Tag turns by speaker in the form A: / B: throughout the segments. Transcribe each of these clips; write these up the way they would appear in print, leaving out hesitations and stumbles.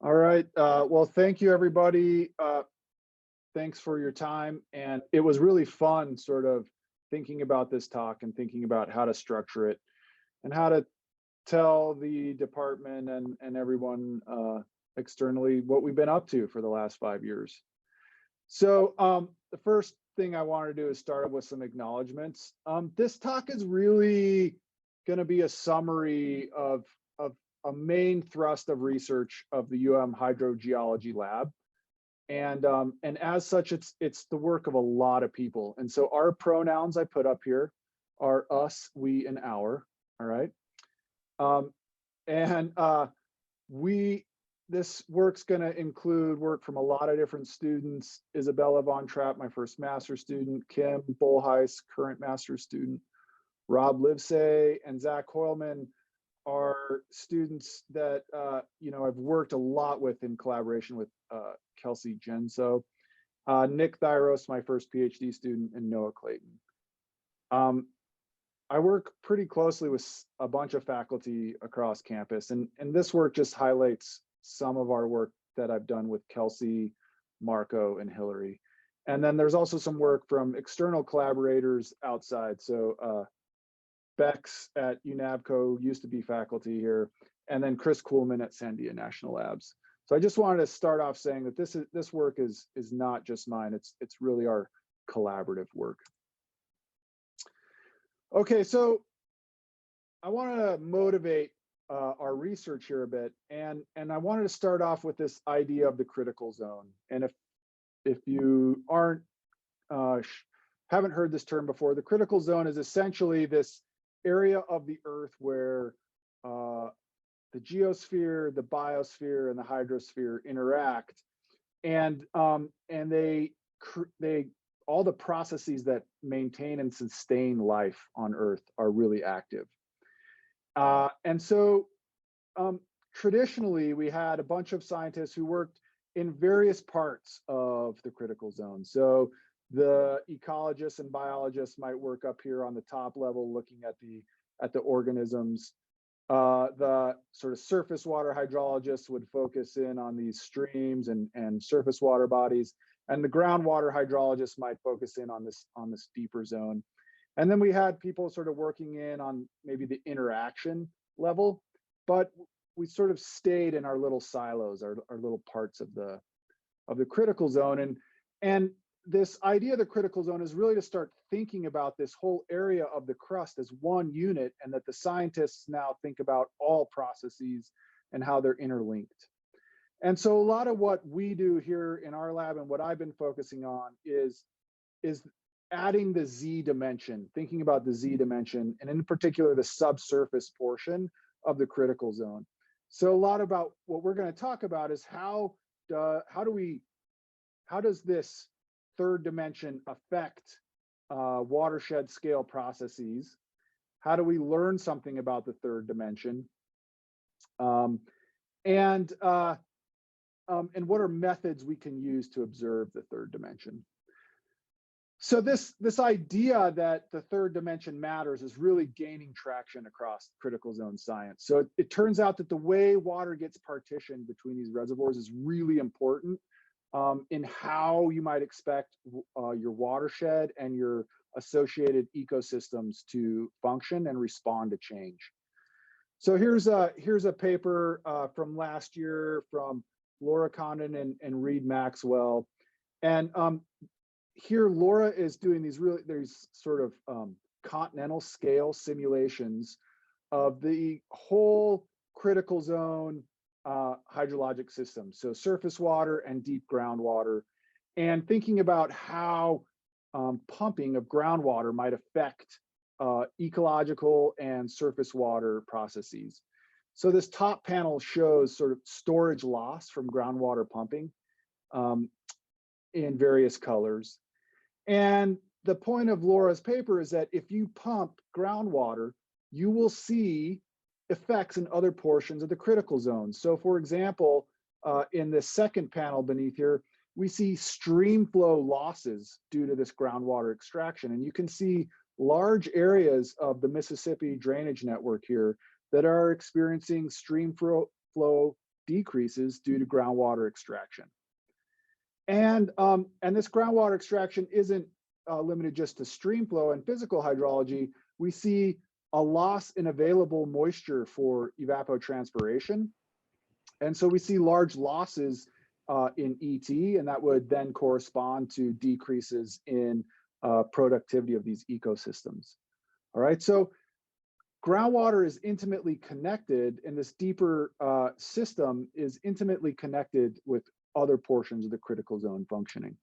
A: All right. Well, thank you, everybody. Thanks for your time. And it was really fun sort of thinking about this talk and thinking about how to structure it and how to tell the department and everyone externally what we've been up to for the last 5 years. So the first thing I want to do is start with some acknowledgements. This talk is really going to be a summary of a main thrust of research of the hydrogeology lab. And as such, it's the work of a lot of people. And so our pronouns I put up here are us, we, and our. All right. Um, and this work's going to include work from a lot of different students. Isabella Von Trapp, my first master's student, Kim Bolheis, current master's student, Rob Livesay, and Zach Hoylman are students that I've worked a lot with in collaboration with Kelsey Genso, Nick Thyros, my first PhD student, and Noah Clayton. I work pretty closely with a bunch of faculty across campus, and this work just highlights some of our work that I've done with Kelsey, Marco, and Hillary. And then there's also some work from external collaborators outside. So Bex at UNAVCO used to be faculty here, and then Chris Kuhlman at Sandia National Labs. So I just wanted to start off saying that this work is not just mine, it's really our collaborative work. Okay, so I want to motivate our research here a bit, and I wanted to start off with this idea of the critical zone. And if you haven't heard this term before, the critical zone is essentially this area of the Earth where the geosphere, the biosphere, and the hydrosphere interact, and they all the processes that maintain and sustain life on Earth are really active. And so traditionally, we had a bunch of scientists who worked in various parts of the critical zone. So the ecologists and biologists might work up here on the top level, looking at the organisms. The sort of surface water hydrologists would focus in on these streams and surface water bodies, and the groundwater hydrologists might focus in on this deeper zone. And then we had people sort of working in on maybe the interaction level, but we sort of stayed in our little silos, our little parts of the critical zone. And this idea of the critical zone is really to start thinking about this whole area of the crust as one unit, and that the scientists now think about all processes and how they're interlinked. And so a lot of what we do here in our lab and what I've been focusing on is adding the Z dimension, thinking about the Z dimension, and in particular, the subsurface portion of the critical zone. So a lot about what we're going to talk about is how does this third dimension affect watershed scale processes? How do we learn something about the third dimension? And what are methods we can use to observe the third dimension? So this idea that the third dimension matters is really gaining traction across critical zone science. So it turns out that the way water gets partitioned between these reservoirs is really important in how you might expect your watershed and your associated ecosystems to function and respond to change. So here's a paper from last year from Laura Condon and Reed Maxwell. And here Laura is doing these sort of continental scale simulations of the whole critical zone hydrologic system, so surface water and deep groundwater, and thinking about how pumping of groundwater might affect ecological and surface water processes. So this top panel shows sort of storage loss from groundwater pumping in various colors. And the point of Laura's paper is that if you pump groundwater, you will see effects in other portions of the critical zone. So for example, in the second panel beneath here, we see stream flow losses due to this groundwater extraction. And you can see large areas of the Mississippi drainage network here that are experiencing stream flow decreases due to groundwater extraction. And this groundwater extraction isn't limited just to stream flow and physical hydrology. We see a loss in available moisture for evapotranspiration. And so we see large losses in ET, and that would then correspond to decreases in productivity of these ecosystems. All right, so groundwater is intimately connected, and this deeper system is intimately connected with other portions of the critical zone functioning.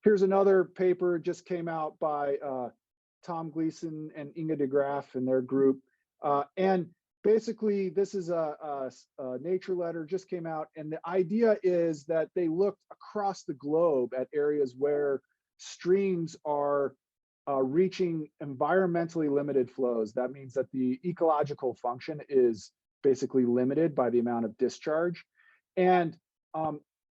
A: Here's another paper, just came out by Tom Gleason and Inge de Graaf and their group. And basically, this is a Nature letter, just came out. And the idea is that they looked across the globe at areas where streams are reaching environmentally limited flows. That means that the ecological function is basically limited by the amount of discharge. And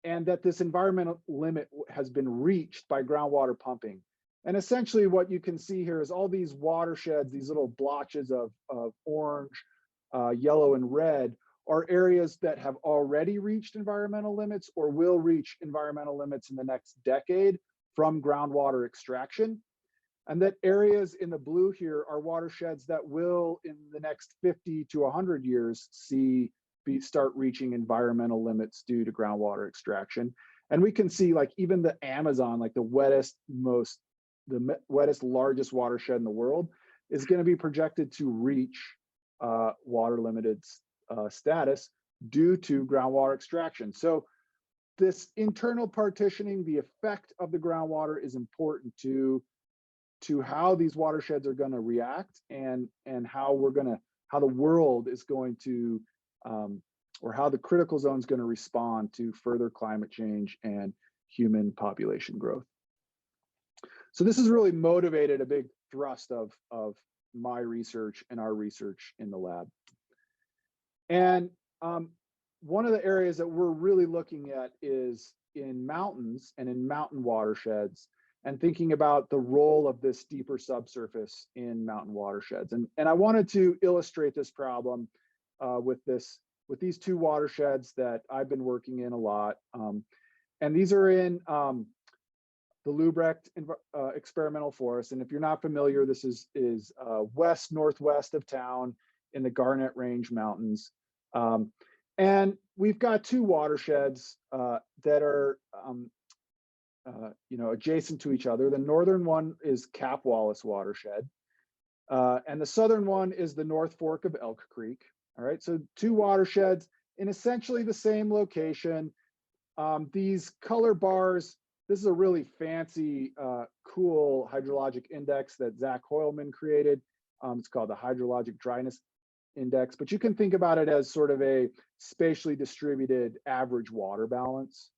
A: that this environmental limit has been reached by groundwater pumping. And essentially what you can see here is all these watersheds, these little blotches of orange, yellow, and red are areas that have already reached environmental limits or will reach environmental limits in the next decade from groundwater extraction. And that areas in the blue here are watersheds that will, in the next 50 to 100 years, start reaching environmental limits due to groundwater extraction. And we can see, like, even the Amazon, like the wettest, largest watershed in the world, is going to be projected to reach water limited status due to groundwater extraction. So this internal partitioning, the effect of the groundwater, is important to how these watersheds are going to react and how the world is going to or how the critical zone is going to respond to further climate change and human population growth. So this has really motivated a big thrust of my research and our research in the lab. And one of the areas that we're really looking at is in mountains and in mountain watersheds, and thinking about the role of this deeper subsurface in mountain watersheds. And I wanted to illustrate this problem with these two watersheds that I've been working in a lot. And these are in the Lubrecht experimental forest. And if you're not familiar, this is west-northwest of town in the Garnet Range Mountains. And we've got two watersheds that are adjacent to each other. The northern one is Cap Wallace watershed, and the southern one is the North Fork of Elk Creek. All right, so two watersheds in essentially the same location. These color bars, this is a really fancy, cool hydrologic index that Zach Hoylman created. It's called the Hydrologic Dryness Index, but you can think about it as sort of a spatially distributed average water balance.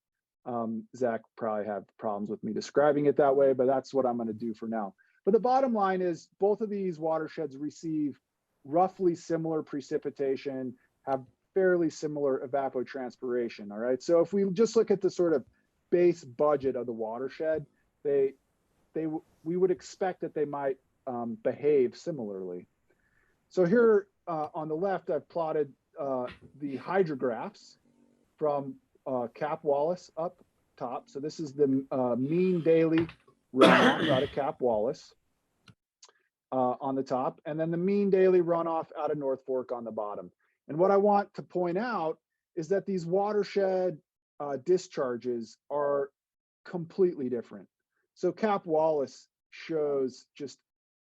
A: Zach probably have problems with me describing it that way, but that's what I'm going to do for now. But the bottom line is both of these watersheds receive roughly similar precipitation, have fairly similar evapotranspiration. All right, so if we just look at the sort of base budget of the watershed, we would expect that they might behave similarly. So here on the left, I've plotted the hydrographs from Cap Wallace up top. So this is the mean daily runoff out of Cap Wallace on the top, and then the mean daily runoff out of North Fork on the bottom. And what I want to point out is that these watershed discharges are completely different. So Cap Wallace shows just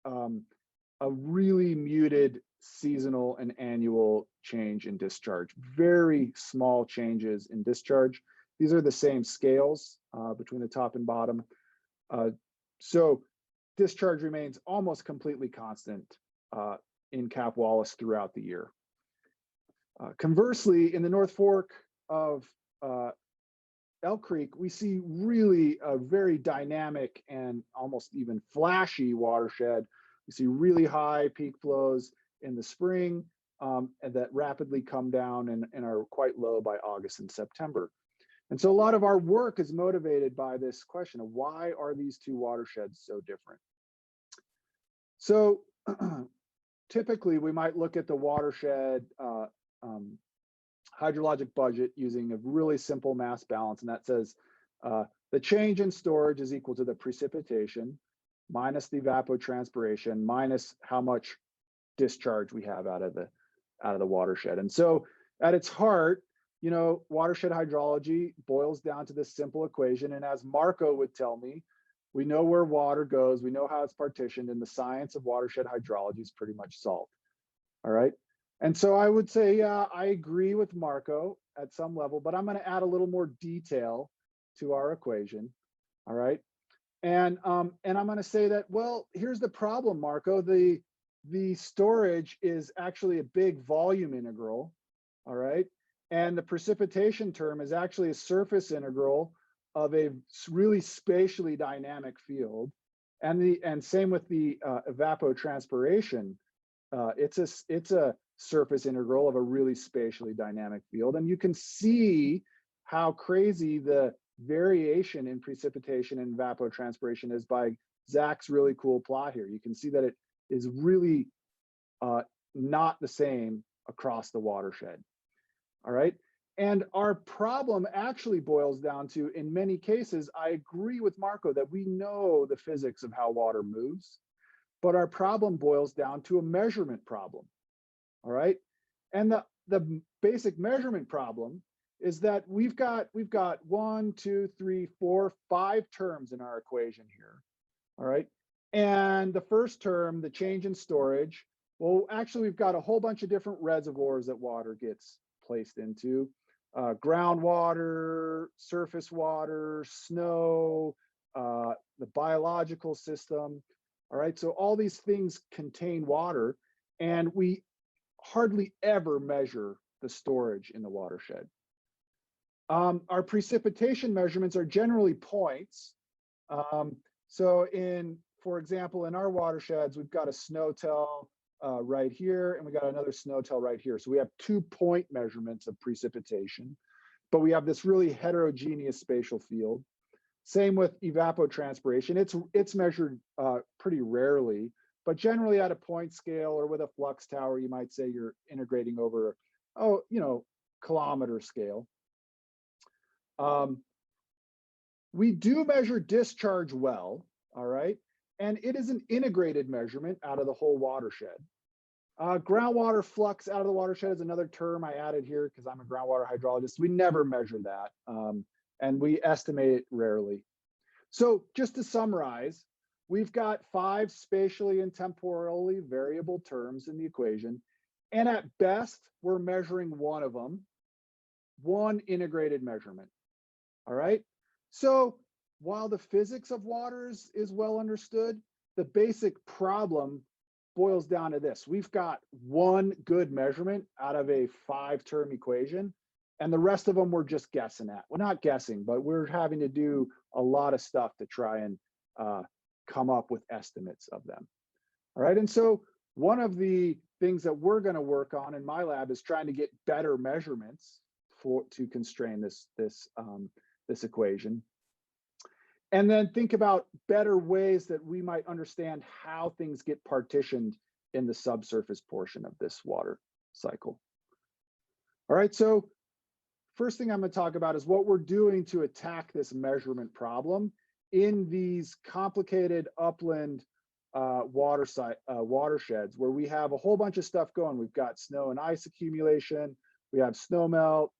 A: a really muted seasonal and annual change in discharge, very small changes in discharge. These are the same scales between the top and bottom. So discharge remains almost completely constant in Cap Wallace throughout the year. Conversely, in the North Fork of Elk Creek, we see really a very dynamic and almost even flashy watershed. We see really high peak flows in the spring and that rapidly come down and are quite low by August and September. And so a lot of our work is motivated by this question of why are these two watersheds so different? So typically we might look at the watershed hydrologic budget using a really simple mass balance, and that says the change in storage is equal to the precipitation minus the evapotranspiration minus how much discharge we have out of the watershed. And so at its heart, you know, watershed hydrology boils down to this simple equation. And as Marco would tell me, we know where water goes, we know how it's partitioned, and the science of watershed hydrology is pretty much solved. All right. And so I would say, yeah, I agree with Marco at some level, but I'm going to add a little more detail to our equation. All right. And I'm going to say that, well, here's the problem, Marco. The storage is actually a big volume integral. All right. And the precipitation term is actually a surface integral of a really spatially dynamic field. And same with the evapotranspiration. It's a surface integral of a really spatially dynamic field. And you can see how crazy the variation in precipitation and evapotranspiration is by Zach's really cool plot here. You can see that it is really not the same across the watershed. All right. And our problem actually boils down to, in many cases, I agree with Marco that we know the physics of how water moves, but our problem boils down to a measurement problem. All right. And the basic measurement problem is that we've got 1, 2, 3, 4, 5 terms in our equation here. All right. And the first term, the change in storage, well, actually, we've got a whole bunch of different reservoirs that water gets placed into. Groundwater, surface water, snow, the biological system. All right, so all these things contain water, and we hardly ever measure the storage in the watershed. Our precipitation measurements are generally points. So for example, in our watersheds, we've got a snow tell right here, and we got another snow tell right here. So we have 2-point measurements of precipitation, but we have this really heterogeneous spatial field. Same with evapotranspiration. It's measured pretty rarely, but generally at a point scale or with a flux tower, you might say you're integrating over, kilometer scale. We do measure discharge well, all right? And it is an integrated measurement out of the whole watershed. Groundwater flux out of the watershed is another term I added here because I'm a groundwater hydrologist. We never measure that, and we estimate it rarely. So just to summarize, we've got 5 spatially and temporally variable terms in the equation, and at best, we're measuring one of them, one integrated measurement, all right? So while the physics of waters is well understood, the basic problem boils down to this. We've got one good measurement out of a 5-term equation, and the rest of them we're just guessing at. We're not guessing, but we're having to do a lot of stuff to try and come up with estimates of them. All right, and so one of the things that we're going to work on in my lab is trying to get better measurements to constrain this equation. And then think about better ways that we might understand how things get partitioned in the subsurface portion of this water cycle. All right, so first thing I'm going to talk about is what we're doing to attack this measurement problem in these complicated upland watersheds where we have a whole bunch of stuff going. We've got snow and ice accumulation, we have snow melt,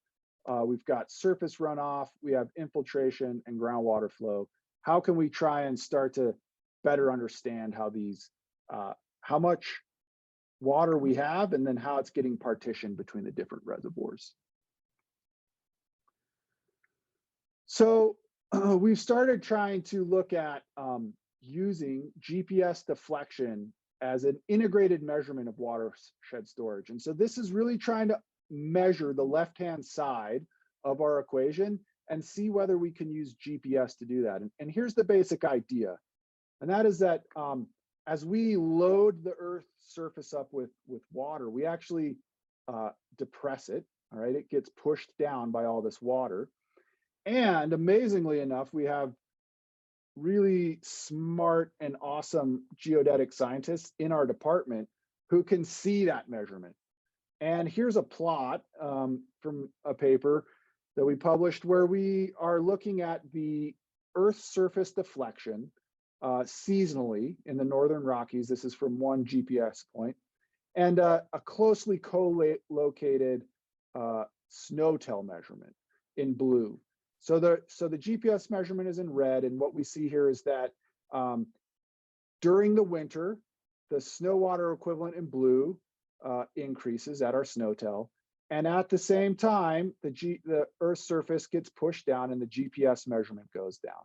A: we've got surface runoff, we have infiltration and groundwater flow. How can we try and start to better understand how these, how much water we have, and then how it's getting partitioned between the different reservoirs? So we've started trying to look at using GPS deflection as an integrated measurement of watershed storage. And so this is really trying to measure the left-hand side of our equation and see whether we can use GPS to do that. And here's the basic idea. And that is that as we load the Earth's surface up with water, we actually depress it, all right? It gets pushed down by all this water. And amazingly enough, we have really smart and awesome geodetic scientists in our department who can see that measurement. And here's a plot from a paper that we published where we are looking at the Earth's surface deflection seasonally in the Northern Rockies. This is from one GPS point, and a closely co-located snow tail measurement in blue. So the GPS measurement is in red, and what we see here is that during the winter, the snow water equivalent in blue increases at our snow tail, and at the same time, the Earth's surface gets pushed down and the GPS measurement goes down.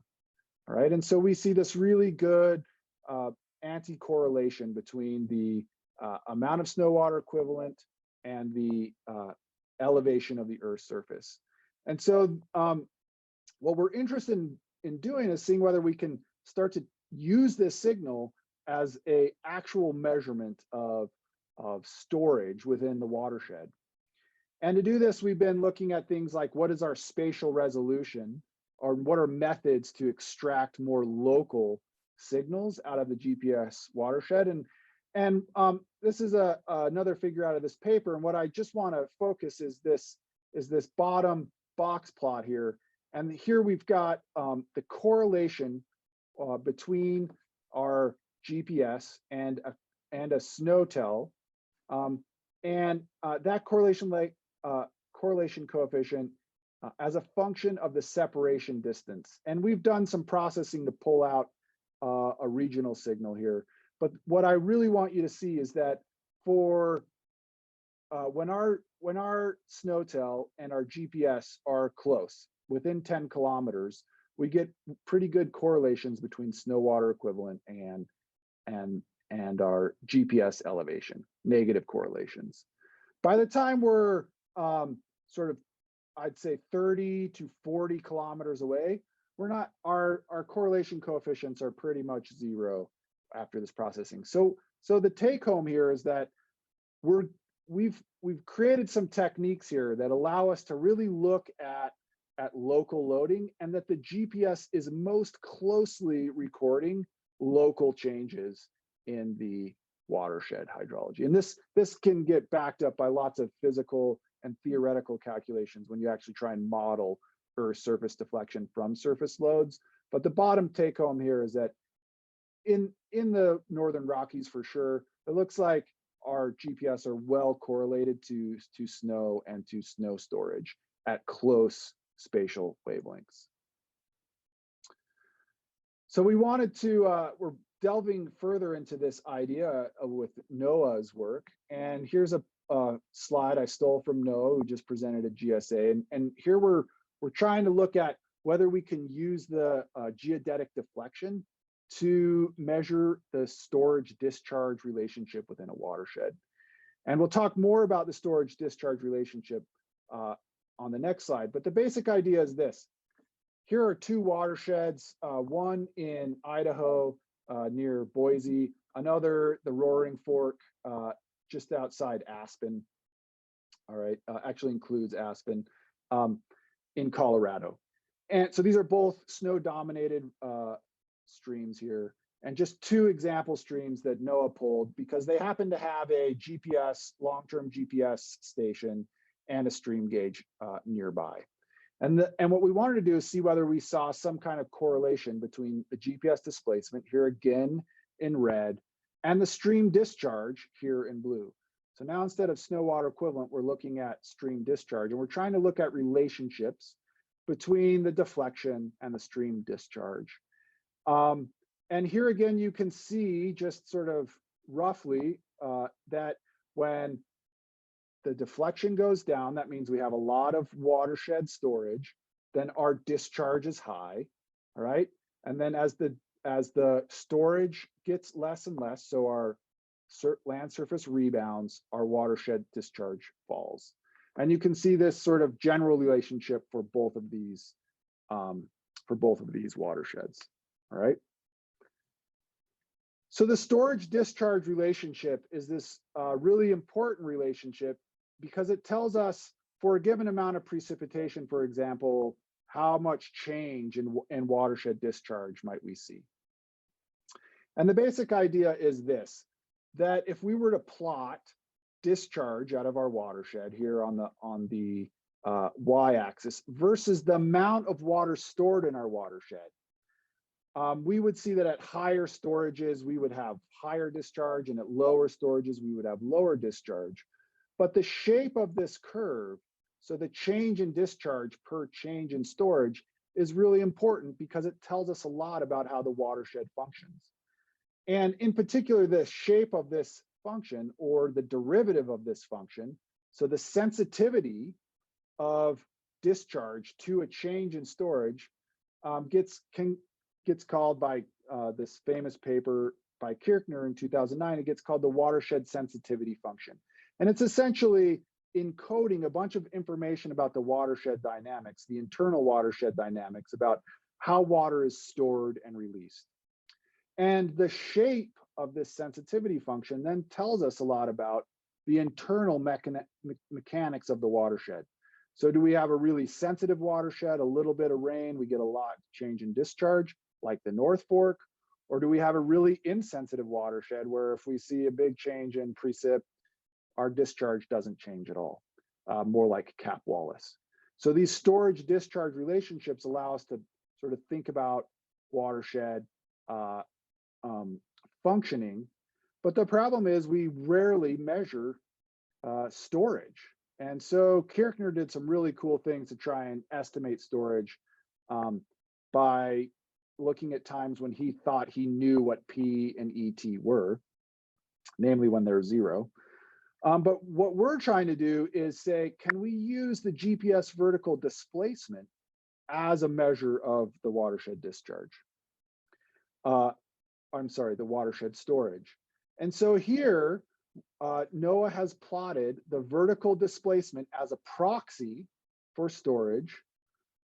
A: All right, and so we see this really good anti-correlation between the amount of snow water equivalent and the elevation of the Earth's surface. And so what we're interested in doing is seeing whether we can start to use this signal as a actual measurement of storage within the watershed. And to do this, we've been looking at things like what is our spatial resolution, or what are methods to extract more local signals out of the GPS watershed. And this is another figure out of this paper. And what I just want to focus is this bottom box plot here. And here we've got the correlation between our GPS and a snow tail, and that correlation coefficient as a function of the separation distance. And we've done some processing to pull out a regional signal here. But what I really want you to see is that for when our snow tail and our GPS are close, within 10 kilometers, we get pretty good correlations between snow water equivalent and our GPS elevation, negative correlations. By the time we're sort of, I'd say 30 to 40 kilometers away, our correlation coefficients are pretty much zero after this processing. So the take home here is that we've created some techniques here that allow us to really look at local loading, and that the GPS is most closely recording local changes in the watershed hydrology. And this can get backed up by lots of physical and theoretical calculations when you actually try and model Earth's surface deflection from surface loads. But the bottom take home here is that in the Northern Rockies, for sure, it looks like our GPS are well correlated to snow and to snow storage at close spatial wavelengths. So we wanted to, we're delving further into this idea with NOAA's work. And here's a slide I stole from NOAA, who just presented at GSA. And here we're trying to look at whether we can use the geodetic deflection to measure the storage discharge relationship within a watershed. And we'll talk more about the storage discharge relationship on the next slide. But the basic idea is this. Here are two watersheds, one in Idaho near Boise, another, the Roaring Fork, just outside Aspen. All right, actually includes Aspen in Colorado. And so these are both snow-dominated streams here, and just two example streams that NOAA pulled because they happen to have a GPS, long-term GPS station and a stream gauge nearby. And what we wanted to do is see whether we saw some kind of correlation between the GPS displacement, here again in red, and the stream discharge here in blue. So now instead of snow water equivalent, we're looking at stream discharge, and we're trying to look at relationships between the deflection and the stream discharge. And here again, you can see just sort of roughly that when the deflection goes down, that means we have a lot of watershed storage, then our discharge is high, all right? And then as the storage gets less and less, so our land surface rebounds, our watershed discharge falls. And you can see this sort of general relationship for both of these watersheds, all right? So the storage discharge relationship is this really important relationship because it tells us for a given amount of precipitation, for example, how much change in watershed discharge might we see. And the basic idea is this, that if we were to plot discharge out of our watershed here on the y-axis versus the amount of water stored in our watershed. We would see that at higher storages, we would have higher discharge, and at lower storages, we would have lower discharge. But the shape of this curve, so the change in discharge per change in storage, is really important because it tells us a lot about how the watershed functions. And in particular, the shape of this function, or the derivative of this function, so the sensitivity of discharge to a change in storage, gets called by this famous paper by Kirchner in 2009, it gets called the watershed sensitivity function. And it's essentially encoding a bunch of information about the watershed dynamics, the internal watershed dynamics, about how water is stored and released. And the shape of this sensitivity function then tells us a lot about the internal mechanics of the watershed. So do we have a really sensitive watershed, a little bit of rain, we get a lot change in discharge, like the North Fork? Or do we have a really insensitive watershed where if we see a big change in precip, our discharge doesn't change at all, more like Cap Wallace? So these storage discharge relationships allow us to sort of think about watershed functioning. But the problem is we rarely measure storage. And so Kirchner did some really cool things to try and estimate storage by looking at times when he thought he knew what P and ET were, namely when they're zero. But what we're trying to do is say, can we use the GPS vertical displacement as a measure of the watershed discharge? I'm sorry, the watershed storage. And so here, NOAA has plotted the vertical displacement as a proxy for storage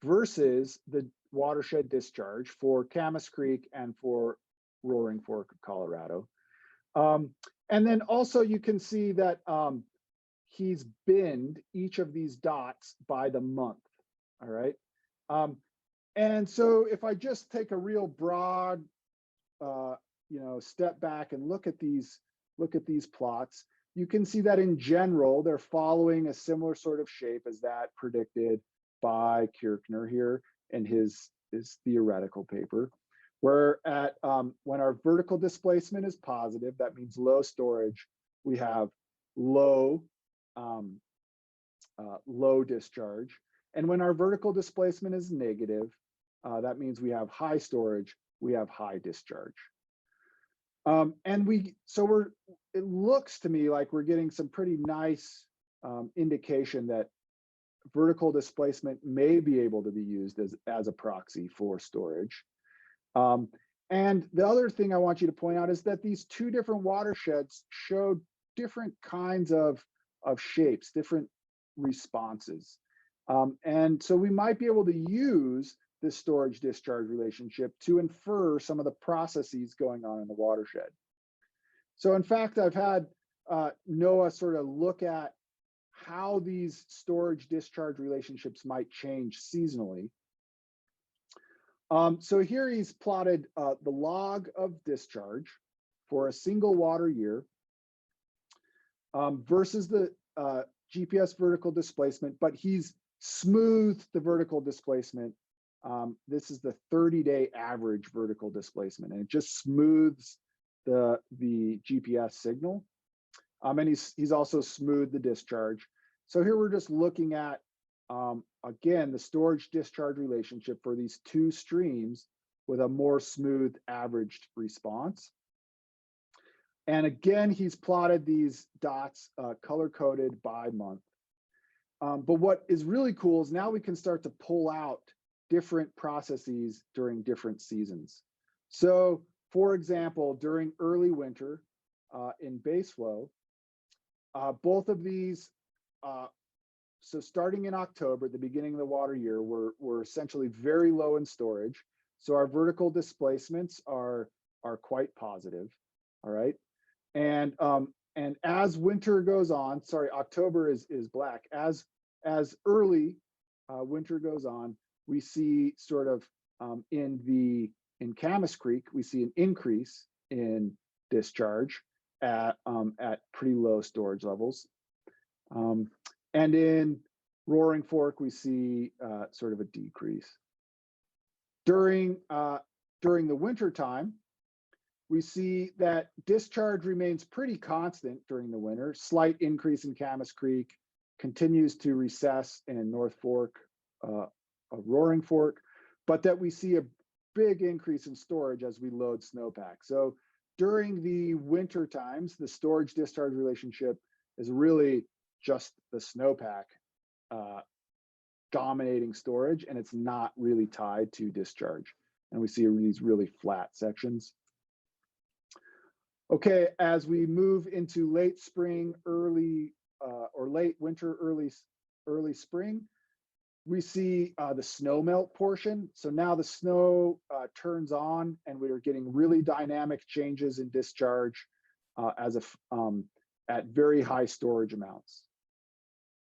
A: versus the watershed discharge for Camas Creek and for Roaring Fork of Colorado. And then also you can see that he's binned each of these dots by the month, all right? And so if I just take a real broad, step back and look at these plots, you can see that in general, they're following a similar sort of shape as that predicted by Kirchner here in his theoretical paper, where at when our vertical displacement is positive, that means low storage, we have low discharge. And when our vertical displacement is negative, that means we have high storage, we have high discharge. It looks to me like we're getting some pretty nice indication that vertical displacement may be able to be used as a proxy for storage. And the other thing I want you to point out is that these two different watersheds showed different kinds of shapes, different responses. And so we might be able to use this storage discharge relationship to infer some of the processes going on in the watershed. So in fact, I've had NOAA sort of look at how these storage discharge relationships might change seasonally. So here he's plotted the log of discharge for a single water year versus the GPS vertical displacement, but he's smoothed the vertical displacement. This is the 30-day average vertical displacement, and it just smooths the GPS signal. And he's also smoothed the discharge. So here we're just looking at, again, the storage discharge relationship for these two streams with a more smooth averaged response. And again, he's plotted these dots color-coded by month. But what is really cool is now we can start to pull out different processes during different seasons. So for example, during early winter in base flow, both of these, so starting in October, at the beginning of the water year, we're essentially very low in storage. So our vertical displacements are quite positive, all right? And as winter goes on, sorry, October is black. As early winter goes on, we see sort of in Camas Creek, we see an increase in discharge. at pretty low storage levels. And in Roaring Fork, we see sort of a decrease. During the winter time, we see that discharge remains pretty constant during the winter. Slight increase in Camas Creek, continues to recess in North Fork of Roaring Fork, but that we see a big increase in storage as we load snowpack. So during the winter times, the storage discharge relationship is really just the snowpack dominating storage, and it's not really tied to discharge. And we see these really flat sections. Okay, as we move into late spring, or late winter, early spring, we see the snow melt portion. So now the snow turns on, and we are getting really dynamic changes in discharge at very high storage amounts.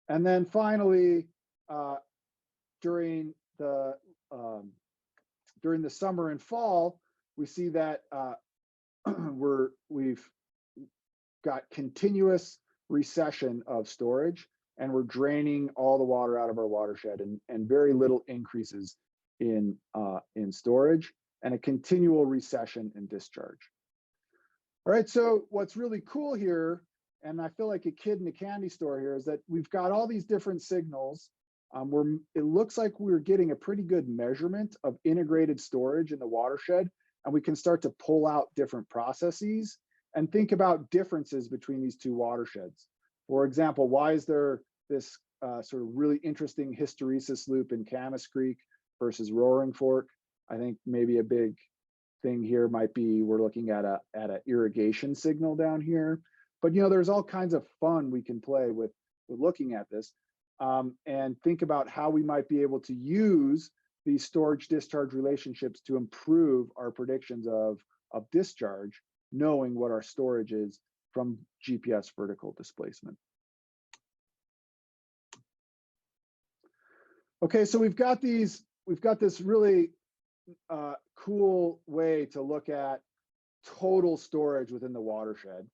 A: And then finally, during the summer and fall, we see that we've got continuous recession of storage, and we're draining all the water out of our watershed, and very little increases in storage, and a continual recession in discharge. All right, so what's really cool here, and I feel like a kid in a candy store here, is that we've got all these different signals. It looks like we're getting a pretty good measurement of integrated storage in the watershed, and we can start to pull out different processes and think about differences between these two watersheds. For example, why is there this sort of really interesting hysteresis loop in Camas Creek versus Roaring Fork? I think maybe a big thing here might be we're looking at an irrigation signal down here. But there's all kinds of fun we can play with looking at this, and think about how we might be able to use these storage discharge relationships to improve our predictions of discharge, knowing what our storage is from GPS vertical displacement. Okay, so we've got this really cool way to look at total storage within the watershed.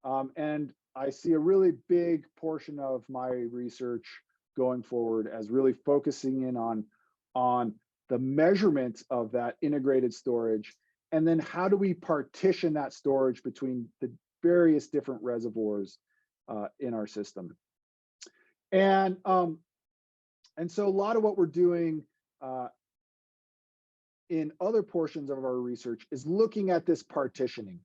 A: And I see a really big portion of my research going forward as really focusing in on the measurement of that integrated storage, and then how do we partition that storage between the various different reservoirs in our system. And so a lot of what we're doing in other portions of our research is looking at this partitioning,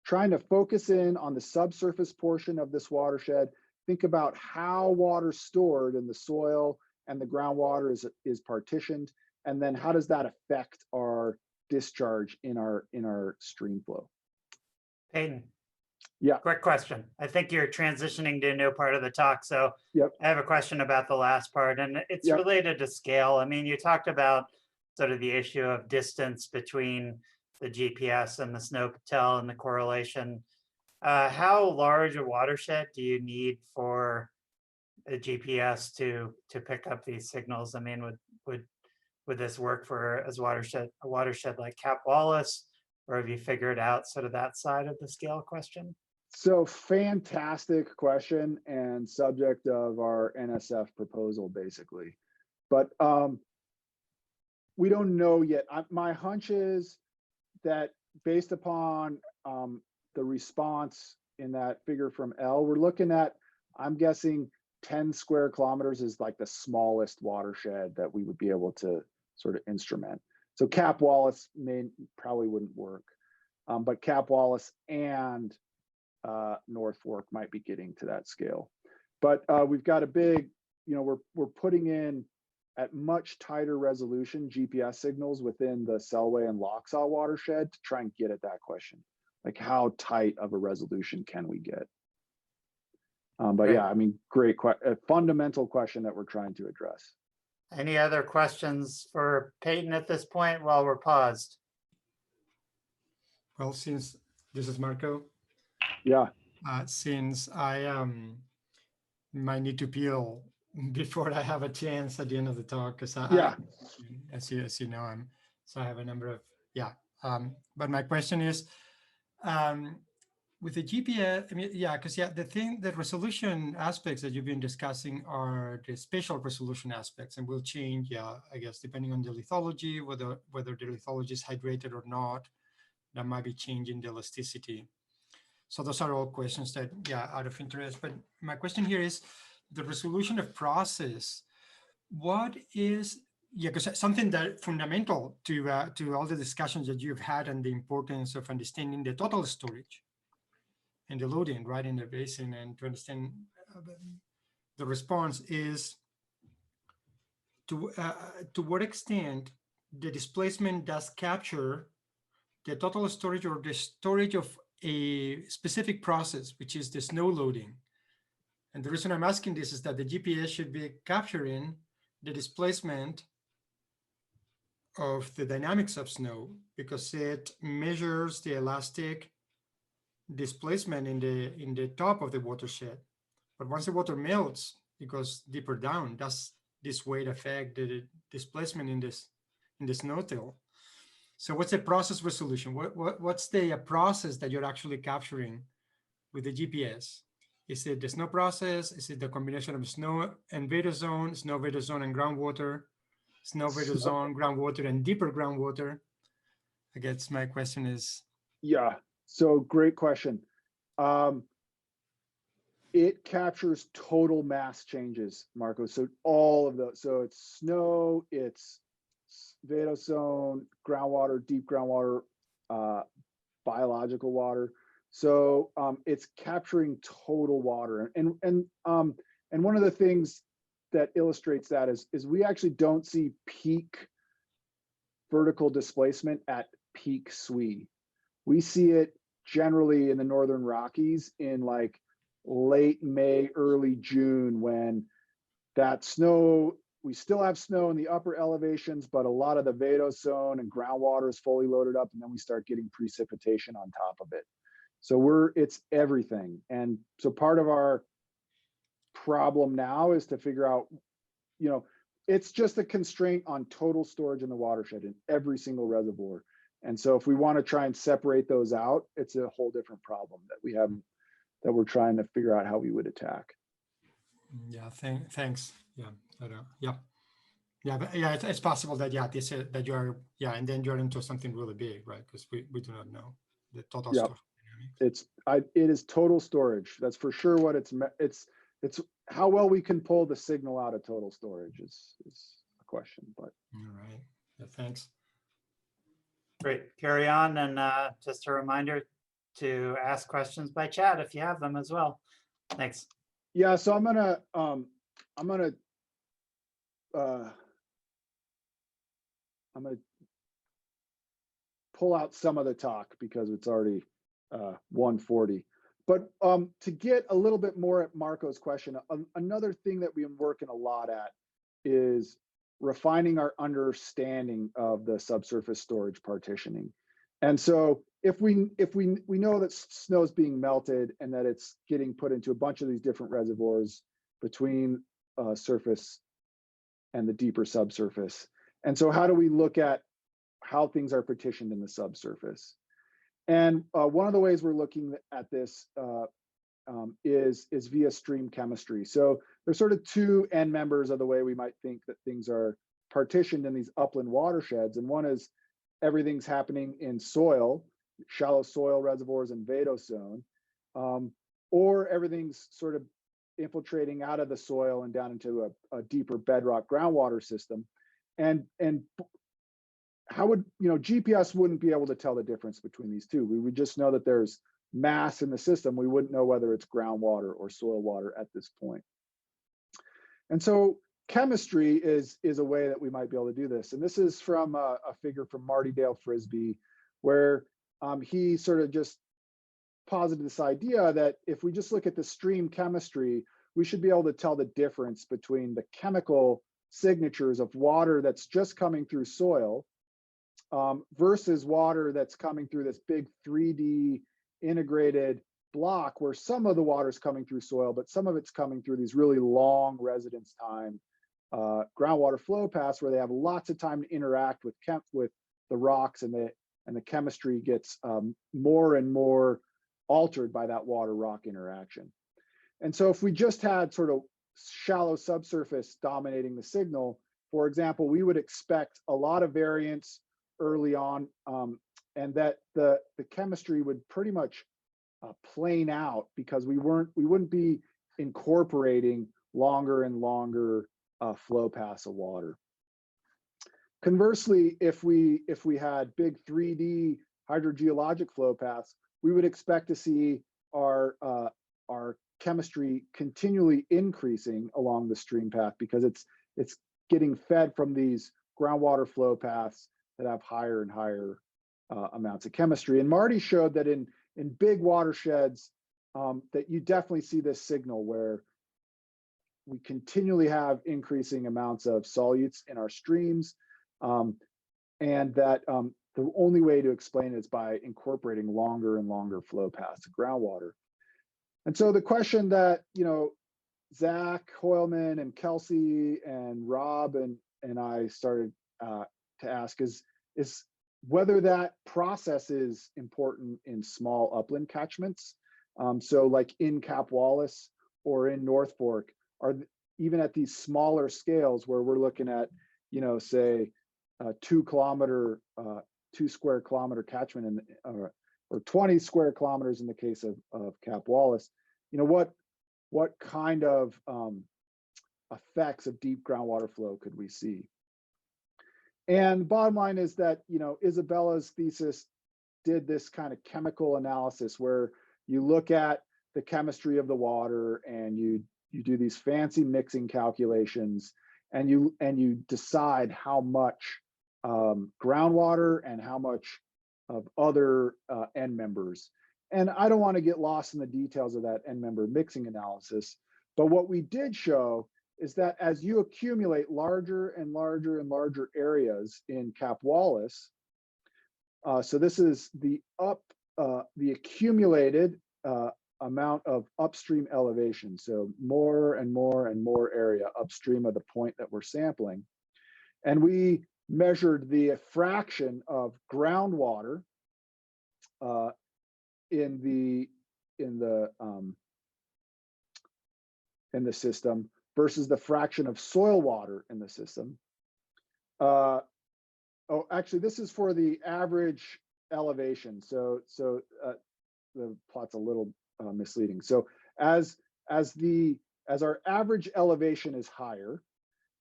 A: trying to focus in on the subsurface portion of this watershed, think about how water's stored in the soil and the groundwater is partitioned, and then how does that affect our discharge in our stream flow.
B: Payton.
A: Yeah.
B: Quick question. I think you're transitioning to a new part of the talk. So
A: yep.
B: I have a question about the last part, and it's
A: yep.
B: related to scale. I mean, you talked about sort of the issue of distance between the GPS and the SNOPTEL and the correlation. How large a watershed do you need for a GPS to pick up these signals? I mean, would this work for a watershed like Cap Wallace, or have you figured out sort of that side of the scale question?
A: So fantastic question, and subject of our NSF proposal, basically. But we don't know yet. My hunch is that based upon the response in that figure from L, we're looking at, I'm guessing 10 square kilometers is like the smallest watershed that we would be able to sort of instrument. So Cap Wallace probably wouldn't work, but Cap Wallace and North Fork might be getting to that scale. But we've got a big, we're putting in at much tighter resolution GPS signals within the Selway and Lochsaw watershed to try and get at that question. Like, how tight of a resolution can we get? But yeah, I mean, great, a fundamental question that we're trying to address.
B: Any other questions for Payton at this point while we're paused?
C: Well, since this is Marco.
A: Yeah.
C: Since I might need to peel before I have a chance at the end of the talk, because as you know, so I have a number of but my question is, with the GPS, I mean, yeah, because the resolution aspects that you've been discussing are the spatial resolution aspects, and will change, I guess, depending on the lithology, whether the lithology is hydrated or not, that might be changing the elasticity. So those are all questions that, out of interest. But my question here is the resolution of process. What is, because something that fundamental to all the discussions that you've had and the importance of understanding the total storage and the loading right in the basin, and to understand the response is to what extent the displacement does capture the total storage or the storage of a specific process, which is the snow loading. And the reason I'm asking this is that the GPS should be capturing the displacement of the dynamics of snow, because it measures the elastic displacement in the top of the watershed. But once the water melts, it goes deeper down. Does this weight affect the displacement in the snow tail? So what's the process resolution? What's the process that you're actually capturing with the GPS? Is it the snow process? Is it the combination of snow and vado zone and groundwater, snow vado zone, groundwater, and deeper groundwater? I guess my question is.
A: Yeah, so great question. It captures total mass changes, Marco. So all of those. So it's snow, it's vado zone, groundwater, deep groundwater, biological water. So it's capturing total water. And one of the things that illustrates that is we actually don't see peak vertical displacement at peak SWE. We see it generally in the Northern Rockies in like late May, early June, when that snow, we still have snow in the upper elevations, but a lot of the vado zone and groundwater is fully loaded up, and then we start getting precipitation on top of it. So it's everything. And so part of our problem now is to figure out, it's just a constraint on total storage in the watershed in every single reservoir. And so if we want to try and separate those out, it's a whole different problem that we're trying to figure out how we would attack.
C: Yeah, thanks. It's possible that that you're and then you're into something really big, right? Because we do not know the total storage dynamics.
A: It is total storage. That's for sure what it's how well we can pull the signal out of total storage is a question. But
C: all right, thanks.
B: Great, carry on, and just a reminder to ask questions by chat if you have them as well. Thanks.
A: Yeah, so I'm gonna pull out some of the talk because it's already 1:40. But to get a little bit more at Marco's question, another thing that we've been working a lot at is refining our understanding of the subsurface storage partitioning. And so if we know that snow is being melted and that it's getting put into a bunch of these different reservoirs between surface and the deeper subsurface. And so how do we look at how things are partitioned in the subsurface? And one of the ways we're looking at this is via stream chemistry. So there's sort of two end members of the way we might think that things are partitioned in these upland watersheds. And one is everything's happening in soil, shallow soil reservoirs and vado zone, or everything's sort of infiltrating out of the soil and down into a deeper bedrock groundwater system. And how would, GPS wouldn't be able to tell the difference between these two. We would just know that there's mass in the system. We wouldn't know whether it's groundwater or soil water at this point. And so chemistry is a way that we might be able to do this. And this is from a figure from Marty Dale Frisbee, where he sort of just posited this idea that if we just look at the stream chemistry, we should be able to tell the difference between the chemical signatures of water that's just coming through soil versus water that's coming through this big 3D integrated block where some of the water is coming through soil, but some of it's coming through these really long residence time groundwater flow paths where they have lots of time to interact with the rocks, and the chemistry gets more and more altered by that water rock interaction. And so if we just had sort of shallow subsurface dominating the signal, for example, we would expect a lot of variance early on, and that the chemistry would pretty much plane out because we wouldn't be incorporating longer and longer flow paths of water. Conversely, if we had big 3D hydrogeologic flow paths, we would expect to see our chemistry continually increasing along the stream path because it's getting fed from these groundwater flow paths that have higher and higher amounts of chemistry. And Marty showed that in big watersheds that you definitely see this signal where we continually have increasing amounts of solutes in our streams, and that the only way to explain it is by incorporating longer and longer flow paths of groundwater. And so the question that, Zach Hoylman and Kelsey and Rob and I started to ask is whether that process is important in small upland catchments. So like in Cap Wallace or in North Fork, even at these smaller scales where we're looking at, say 2 square kilometer catchment or 20 square kilometers in the case of Cap Wallace, what kind of effects of deep groundwater flow could we see? And the bottom line is that, Isabella's thesis did this kind of chemical analysis where you look at the chemistry of the water and you do these fancy mixing calculations and you decide how much groundwater and how much of other end members. And I don't want to get lost in the details of that end member mixing analysis, but what we did show is that as you accumulate larger and larger and larger areas in Cap Wallace, so this is the accumulated amount of upstream elevation, so more and more and more area upstream of the point that we're sampling, and we measured the fraction of groundwater in the system versus the fraction of soil water in the system. Actually, this is for the average elevation. So the plot's a little misleading. So as our average elevation is higher,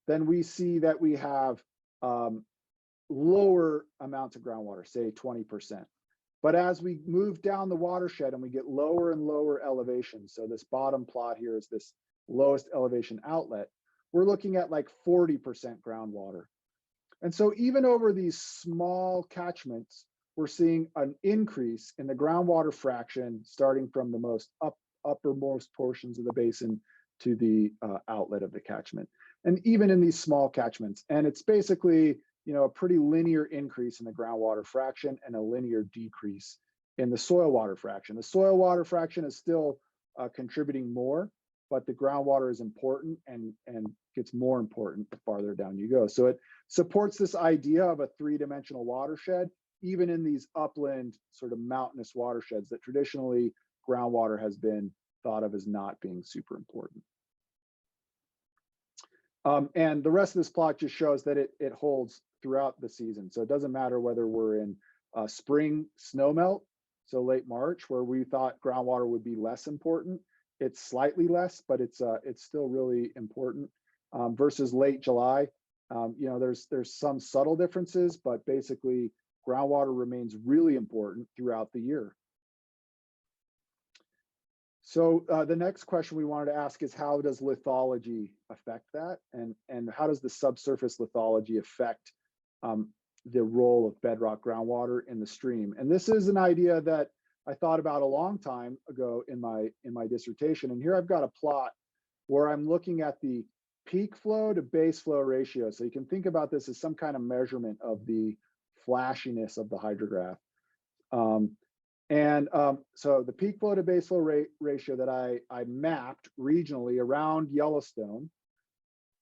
A: then we see that we have lower amounts of groundwater, say 20%. But as we move down the watershed and we get lower and lower elevation, so this bottom plot here is this lowest elevation outlet, we're looking at like 40% groundwater. And so even over these small catchments, we're seeing an increase in the groundwater fraction starting from the most uppermost portions of the basin to the outlet of the catchment. And even in these small catchments, and it's basically a pretty linear increase in the groundwater fraction and a linear decrease in the soil water fraction. The soil water fraction is still contributing more, but the groundwater is important and gets more important the farther down you go. So it supports this idea of a 3-dimensional watershed, even in these upland sort of mountainous watersheds that traditionally groundwater has been thought of as not being super important. And the rest of this plot just shows that it holds throughout the season. So it doesn't matter whether we're in spring snowmelt, so late March, where we thought groundwater would be less important. It's slightly less, but it's still really important. Versus late July, there's some subtle differences, but basically groundwater remains really important throughout the year. So the next question we wanted to ask is, how does lithology affect that? And how does the subsurface lithology affect the role of bedrock groundwater in the stream? And this is an idea that I thought about a long time ago in my dissertation. And here I've got a plot where I'm looking at the peak flow to base flow ratio. So you can think about this as some kind of measurement of the flashiness of the hydrograph. So the peak flow to base flow ratio that I mapped regionally around Yellowstone,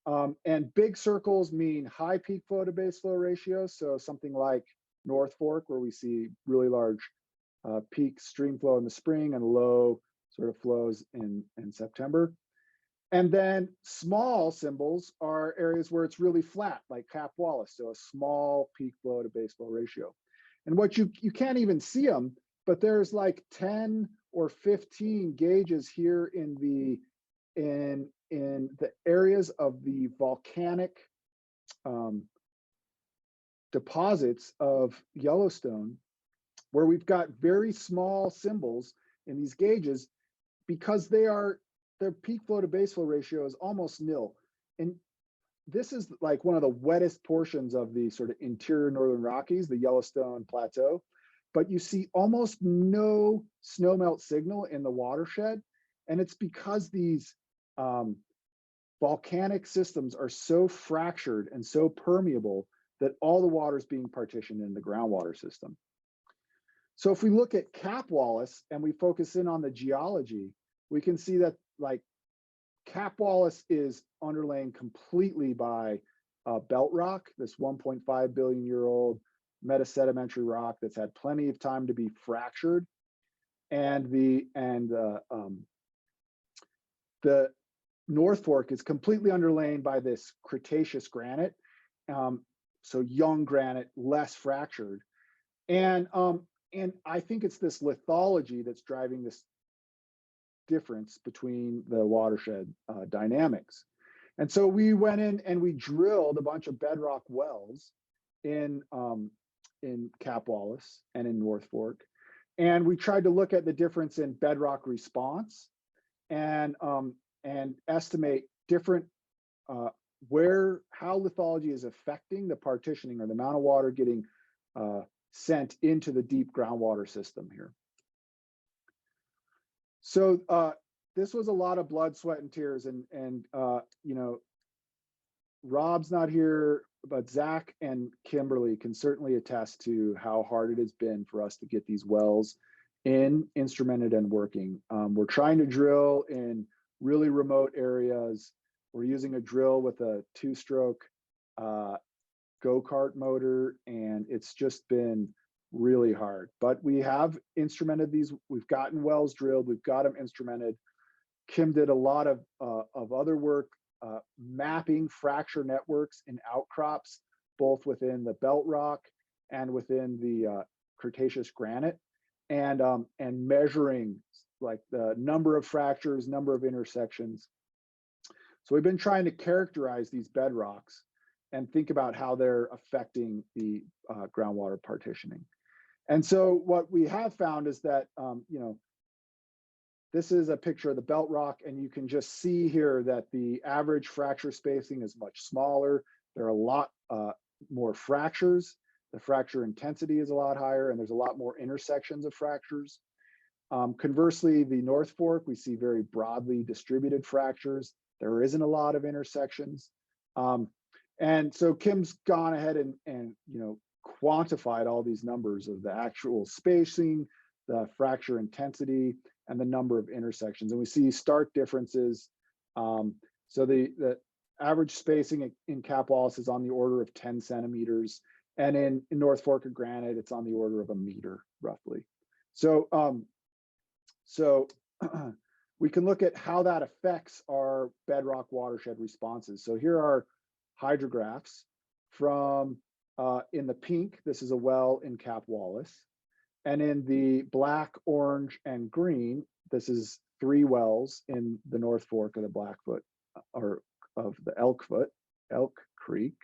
A: and big circles mean high peak flow to base flow ratio. So something like North Fork, where we see really large peak stream flow in the spring and low sort of flows in September. And then small symbols are areas where it's really flat, like Cap Wallace, so a small peak flow to base flow ratio. And what you can't even see them, but there's like 10 or 15 gauges here in the areas of the volcanic deposits of Yellowstone, where we've got very small symbols in these gauges because their peak flow to base flow ratio is almost nil. And this is like one of the wettest portions of the sort of interior Northern Rockies, the Yellowstone Plateau, but you see almost no snowmelt signal in the watershed. And it's because these volcanic systems are so fractured and so permeable that all the water is being partitioned in the groundwater system. So if we look at Cap Wallace and we focus in on the geology, we can see that like Cap Wallace is underlain completely by belt rock, this 1.5 billion year old metasedimentary rock that's had plenty of time to be fractured. And the North Fork is completely underlain by this Cretaceous granite. So young granite, less fractured. And I think it's this lithology that's driving this difference between the watershed dynamics. And so we went in and we drilled a bunch of bedrock wells in Cap Wallace and in North Fork. And we tried to look at the difference in bedrock response and estimate different how lithology is affecting the partitioning or the amount of water getting sent into the deep groundwater system here. So this was a lot of blood, sweat, and tears, and you know, Rob's not here, but Zach and Kimberly can certainly attest to how hard it has been for us to get these wells instrumented and working. We're trying to drill in really remote areas. We're using a drill with a 2-stroke go-kart motor, and it's just been really hard. But we have instrumented these. We've gotten wells drilled. We've got them instrumented. Kim did a lot of other work mapping fracture networks and outcrops, both within the belt rock and within the Cretaceous granite, and measuring like the number of fractures, number of intersections. So we've been trying to characterize these bedrocks and think about how they're affecting the groundwater partitioning. And so what we have found is that, you know, this is a picture of the belt rock, and you can just see here that the average fracture spacing is much smaller. There are a lot more fractures. The fracture intensity is a lot higher, and there's a lot more intersections of fractures. Conversely, the North Fork, we see very broadly distributed fractures. There isn't a lot of intersections. And so Kim's gone ahead and you know, quantified all these numbers of the actual spacing, the fracture intensity, and the number of intersections. And we see stark differences. So the average spacing in Cap Wallace is on the order of 10 centimeters. And in North Fork of Granite, it's on the order of a meter, roughly. So, we can look at how that affects our bedrock watershed responses. So here are hydrographs from, in the pink, this is a well in Cap Wallace. And in the black, orange, and green, this is 3 wells in the North Fork of the Blackfoot, or of the Elk Creek.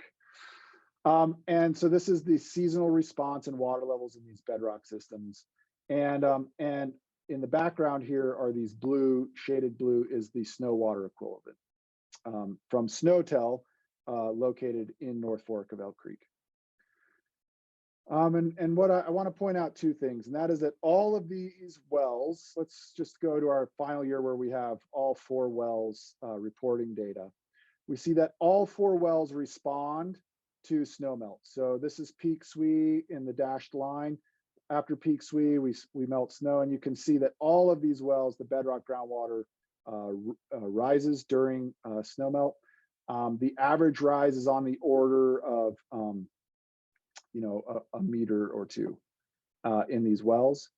A: And so this is the seasonal response and water levels in these bedrock systems. And in the background here are these blue, shaded blue is the snow water equivalent from Snowtell, located in North Fork of Elk Creek. And what I want to point out 2 things, and that is that all of these wells, let's just go to our final year where we have all 4 wells reporting data. We see that all 4 wells respond to snowmelt. So this is Peak Swee in the dashed line. After Peak Swee, we melt snow, and you can see that all of these wells, the bedrock groundwater rises during snowmelt. The average rise is on the order of you know, a meter or 2 in these wells.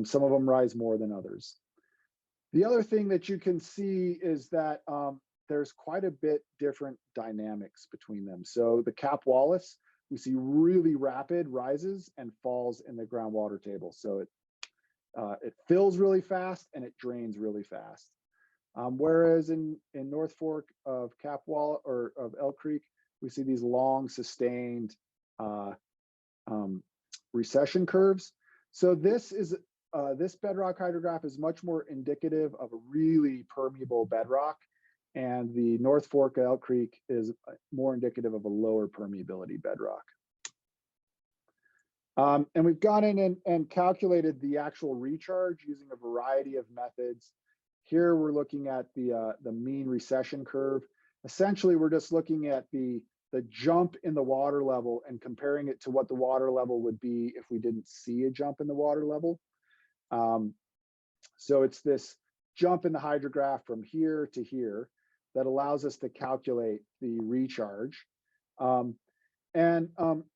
A: Some of them rise more than others. The other thing that you can see is that there's quite a bit different dynamics between them. So the Cap Wallace, we see really rapid rises and falls in the groundwater table. So it fills really fast and it drains really fast. Whereas in North Fork of Cap Wall or of Elk Creek, we see these long sustained recession curves. So this bedrock hydrograph is much more indicative of a really permeable bedrock, and the North Fork of Elk Creek is more indicative of a lower permeability bedrock. And we've gone in and calculated the actual recharge using a variety of methods. Here we're looking at the mean recession curve. Essentially, we're just looking at the jump in the water level and comparing it to what the water level would be if we didn't see a jump in the water level. So it's this jump in the hydrograph from here to here that allows us to calculate the recharge.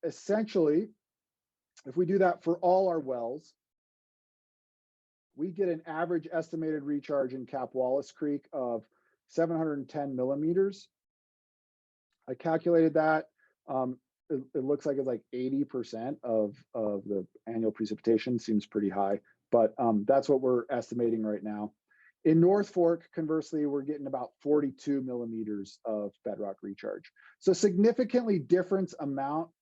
A: Essentially, if we do that for all our wells, we get an average estimated recharge in Cap Wallace Creek of 710 millimeters. I calculated that. It looks like it's like 80% of the annual precipitation. Seems pretty high, but that's what we're estimating right now. In North Fork, conversely, we're getting about 42 millimeters of bedrock recharge. So significantly different amounts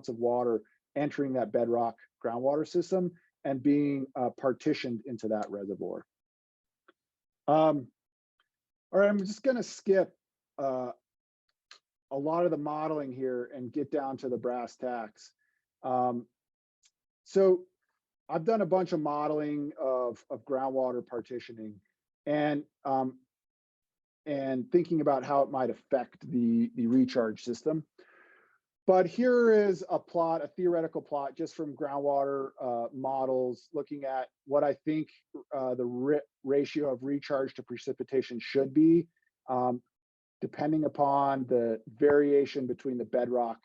A: of water entering that bedrock groundwater system and being partitioned into that reservoir. All right, I'm just gonna skip a lot of the modeling here and get down to the brass tacks. So I've done a bunch of modeling of groundwater partitioning and thinking about how it might affect the recharge system. But here is a plot, a theoretical plot, just from groundwater models, looking at what I think the ratio of recharge to precipitation should be, depending upon the variation between the bedrock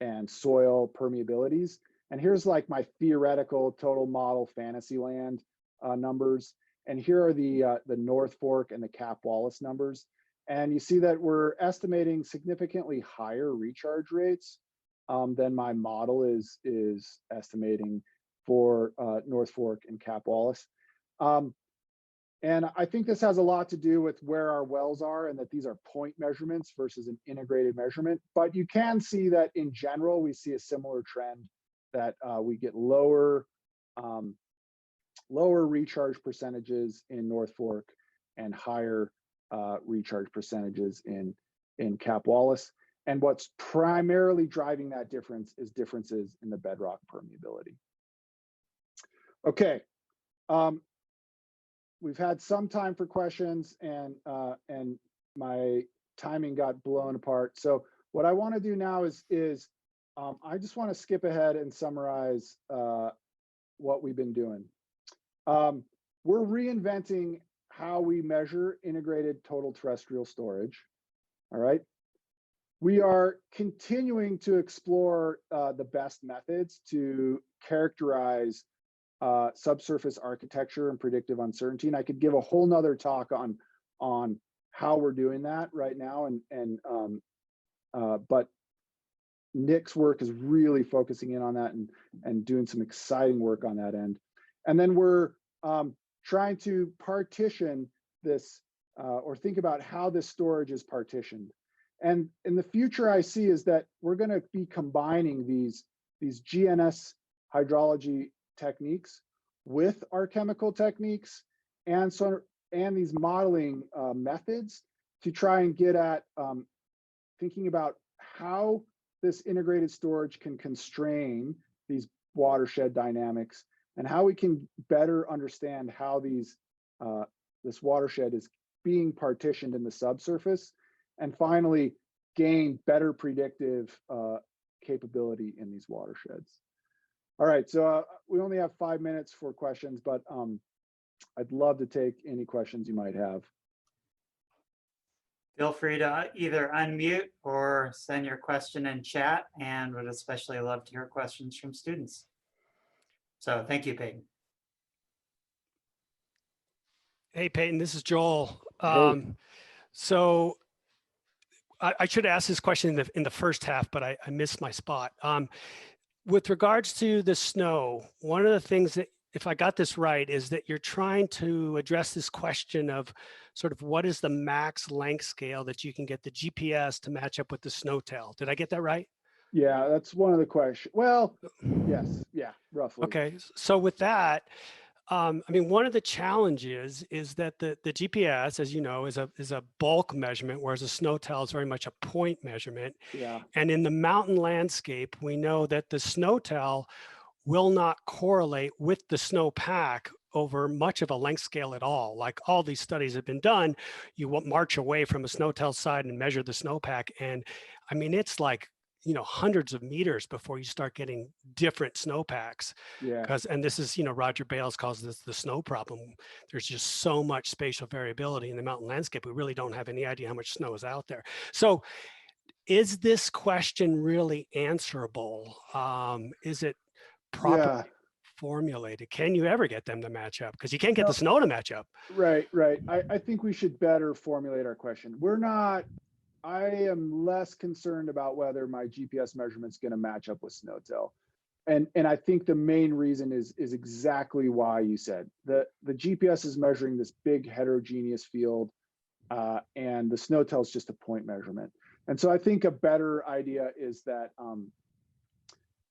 A: and soil permeabilities. And here's like my theoretical total model fantasy land numbers. And here are the North Fork and the Cap Wallace numbers. And you see that we're estimating significantly higher recharge rates than my model is estimating for North Fork and Cap Wallace. And I think this has a lot to do with where our wells are and that these are point measurements versus an integrated measurement. But you can see that in general, we see a similar trend that we get lower recharge percentages in North Fork and higher recharge percentages in Cap Wallace. And what's primarily driving that difference is differences in the bedrock permeability. Okay, we've had some time for questions and my timing got blown apart. So what I want to do now is I just want to skip ahead and summarize what we've been doing. We're reinventing how we measure integrated total terrestrial storage. All right. We are continuing to explore the best methods to characterize subsurface architecture and predictive uncertainty. And I could give a whole nother talk on how we're doing that right now. But Nick's work is really focusing in on that and doing some exciting work on that end. And then we're trying to partition this or think about how this storage is partitioned. And in the future, I see is that we're going to be combining these GNS hydrology techniques with our chemical techniques and these modeling methods to try and get at thinking about how this integrated storage can constrain these watershed dynamics and how we can better understand how this watershed is being partitioned in the subsurface, and finally gain better predictive capability in these watersheds. All right, so we only have 5 minutes for questions, but I'd love to take any questions you might have.
B: Feel free to either unmute or send your question in chat, and would especially love to hear questions from students. So thank you, Payton.
D: Hey, Payton, this is Joel.
A: Hey.
D: So I should ask this question in the first half, but I missed my spot. With regards to the snow, one of the things that, if I got this right, is that you're trying to address this question of sort of what is the max length scale that you can get the GPS to match up with the snow tail. Did I get that right?
A: Yeah, that's one of the questions. Well, yes, yeah, roughly.
D: Okay, so with that, I mean, one of the challenges is that the GPS, as you know, is a bulk measurement, whereas a snow tail is very much a point measurement.
A: Yeah,
D: And in the mountain landscape, we know that the snow tail will not correlate with the snowpack over much of a length scale at all. Like all these studies have been done, you will march away from a snow tail side and measure the snowpack. And I mean, it's like, you know, hundreds of meters before you start getting different snowpacks.
A: yeah,
D: And this is, you know, Roger Bales calls this the snow problem. There's just so much spatial variability in the mountain landscape. We really don't have any idea how much snow is out there. So is this question really answerable? Is it properly
A: yeah.
D: formulated? Can you ever get them to match up? Because you can't get the snow to match up.
A: Right. I think we should better formulate our question. I am less concerned about whether my GPS measurement's going to match up with snowtail. And I think the main reason is exactly why you said. The GPS is measuring this big heterogeneous field, and the snowtail is just a point measurement. And so I think a better idea is that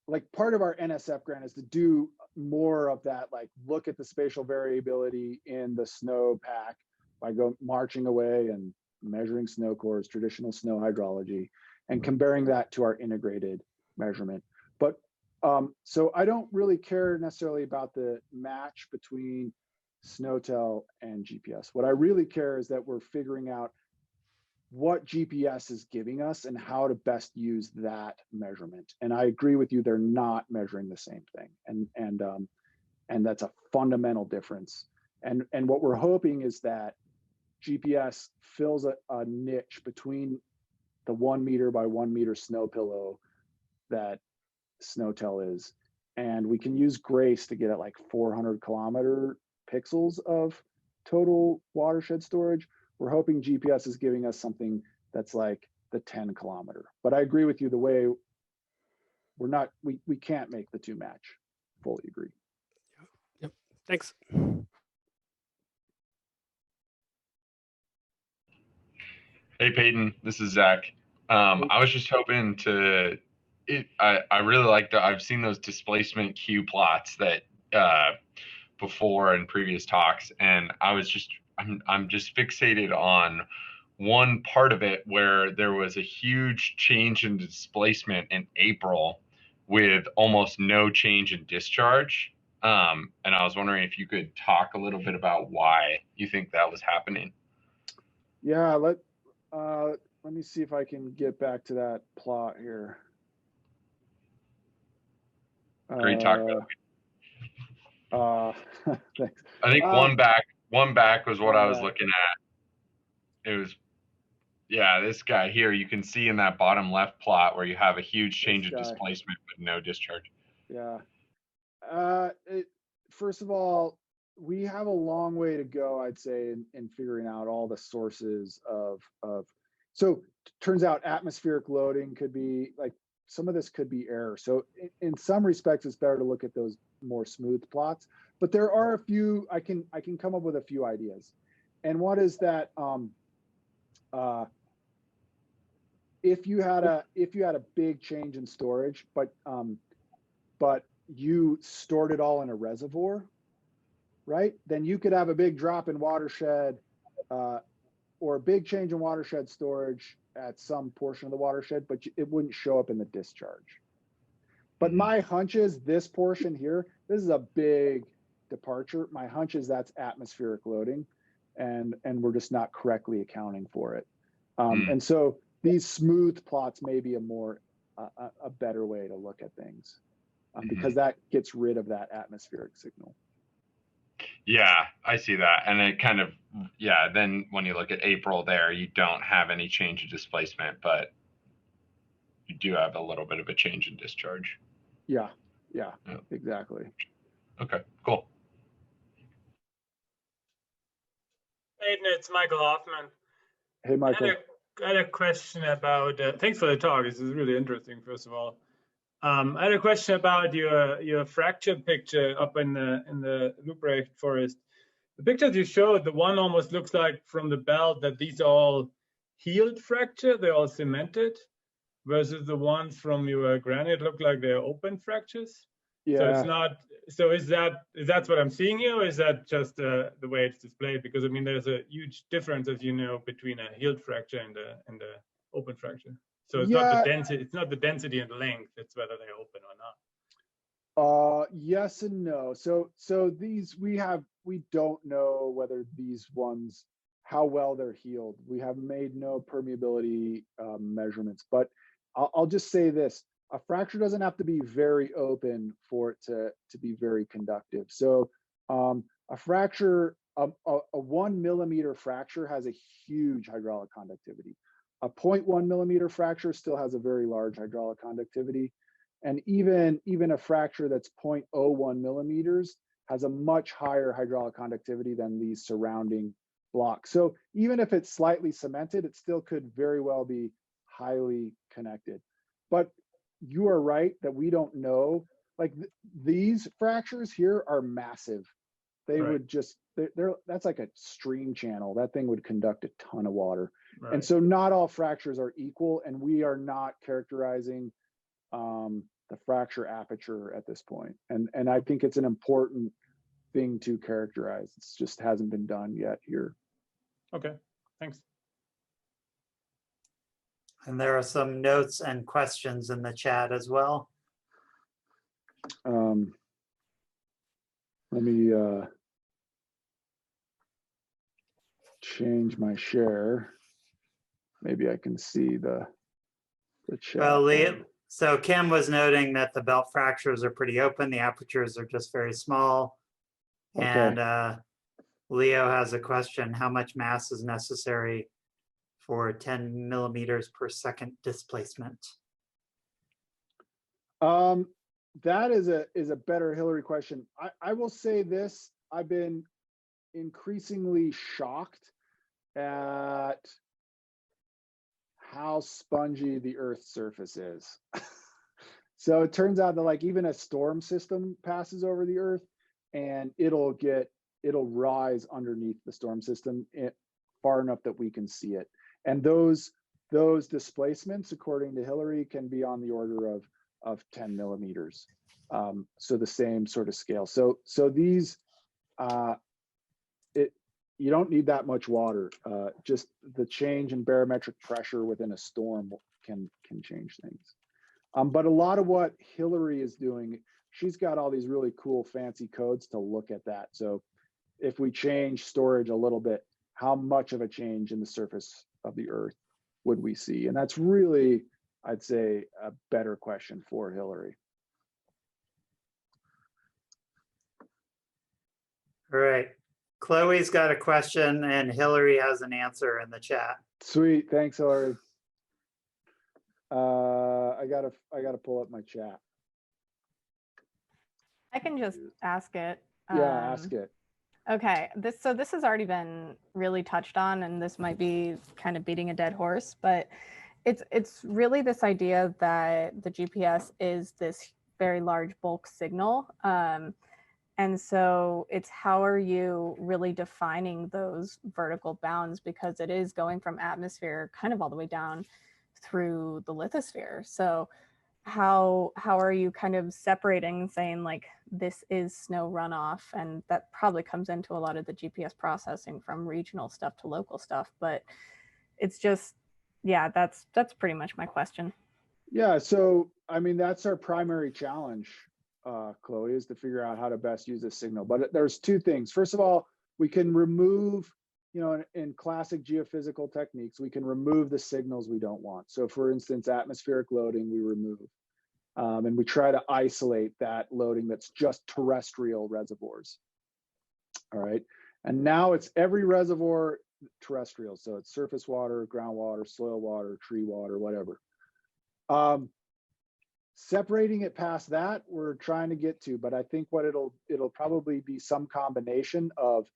A: like part of our NSF grant is to do more of that, like look at the spatial variability in the snowpack by marching away and measuring snow cores, traditional snow hydrology, and comparing that to our integrated measurement. But so I don't really care necessarily about the match between snowtail and GPS. What I really care is that we're figuring out what GPS is giving us and how to best use that measurement. And I agree with you, they're not measuring the same thing. And that's a fundamental difference. And what we're hoping is that GPS fills a niche between the 1 meter by 1 meter snow pillow that snowtail is. And we can use GRACE to get at like 400 kilometer pixels of total watershed storage. We're hoping GPS is giving us something that's like the 10 kilometer. But I agree with you, the way we can't make the two match. Fully agree.
D: Yep. Thanks.
E: Hey Payton, this is Zach. I was just hoping to. I really like that. I've seen those displacement Q plots that before in previous talks, and I'm just fixated on one part of it where there was a huge change in displacement in April with almost no change in discharge. And I was wondering if you could talk a little bit about why you think that was happening.
A: Yeah, let me see if I can get back to that plot here.
E: Great talk.
A: Thanks.
E: I think one back was what I was looking at. It was, yeah, this guy here, you can see in that bottom left plot where you have a huge change of displacement with no discharge.
A: Yeah. First of all, we have a long way to go, I'd say, in figuring out all the sources of so turns out atmospheric loading could be like, some of this could be error. So in some respects, it's better to look at those more smooth plots, but there are a few, I can come up with a few ideas. And one is that if you had a big change in storage, but you stored it all in a reservoir, right? Then you could have a big drop in watershed or a big change in watershed storage at some portion of the watershed, but it wouldn't show up in the discharge. But my hunch is this portion here, this is a big departure. My hunch is that's atmospheric loading, and we're just not correctly accounting for it. And so these smooth plots may be a better way to look at things because that gets rid of that atmospheric signal.
E: Yeah, I see that. And it kind of, yeah, then when you look at April there, you don't have any change in displacement, but you do have a little bit of a change in discharge.
A: Yeah, exactly.
E: Okay, cool.
F: Payton, it's Michael Hoffman.
A: Hey, Michael.
F: I had a question about, thanks for the talk. This is really interesting, first of all. I had a question about your fracture picture up in the Lubrecht forest. The pictures you showed, the one almost looks like from the belt that these are all healed fracture, they're all cemented, versus the ones from your granite look like they're open fractures.
A: Yeah.
F: So it's not. So is that what I'm seeing here, or is that just the way it's displayed? Because I mean, there's a huge difference, as you know, between a healed fracture and the open fracture. So it's not the density. It's not the density and length. It's whether they're open or not.
A: Yes and no. So these we don't know whether these ones, how well they're healed. We have made no permeability measurements, but I'll just say this: a fracture doesn't have to be very open for it to be very conductive. So a fracture, a 1 millimeter fracture has a huge hydraulic conductivity. A 0.1 millimeter fracture still has a very large hydraulic conductivity. And even a fracture that's 0.01 millimeters has a much higher hydraulic conductivity than these surrounding blocks. So even if it's slightly cemented, it still could very well be highly connected. But you are right that we don't know, like these fractures here are massive. They
F: Right.
A: would just, that's like a stream channel. That thing would conduct a ton of water.
F: Right.
A: And so not all fractures are equal, and we are not characterizing the fracture aperture at this point. And I think it's an important thing to characterize. It just hasn't been done yet here.
F: Okay, thanks.
B: And there are some notes and questions in the chat as well.
A: Let me change my share. Maybe I can see the chat.
B: Well, so Kim was noting that the belt fractures are pretty open. The apertures are just very small.
A: Okay.
B: And Leo has a question: how much mass is necessary for 10 millimeters per second displacement?
A: That is a better Hillary question. I will say this: I've been increasingly shocked at how spongy the Earth's surface is. So it turns out that like even a storm system passes over the Earth, and it'll rise underneath the storm system far enough that we can see it. And those displacements, according to Hillary, can be on the order of 10 millimeters. So the same sort of scale. So these, you don't need that much water. Just the change in barometric pressure within a storm can change things. But a lot of what Hillary is doing, she's got all these really cool fancy codes to look at that. So if we change storage a little bit, how much of a change in the surface of the Earth would we see? And that's really, I'd say, a better question for Hillary.
B: All right. Chloe's got a question and Hillary has an answer in the chat.
A: Sweet, thanks, Hillary. I gotta pull up my chat.
G: I can just ask it.
A: Yeah, ask it.
G: Okay, this has already been really touched on, and this might be kind of beating a dead horse, but it's really this idea that the GPS is this very large bulk signal. And so it's how are you really defining those vertical bounds, because it is going from atmosphere kind of all the way down through the lithosphere. So how are you kind of separating and saying like this is snow runoff? And that probably comes into a lot of the GPS processing from regional stuff to local stuff, but it's just, yeah, that's pretty much my question. Yeah,
A: so I mean, that's our primary challenge, Chloe, is to figure out how to best use this signal. But there's two things. First of all, we can remove, in classic geophysical techniques, we can remove the signals we don't want. So for instance, atmospheric loading, we remove. And we try to isolate that loading that's just terrestrial reservoirs. All right. And now it's every reservoir terrestrial. So it's surface water, groundwater, soil water, tree water, whatever. Separating it past that, we're trying to get to, but I think what it'll probably be some combination of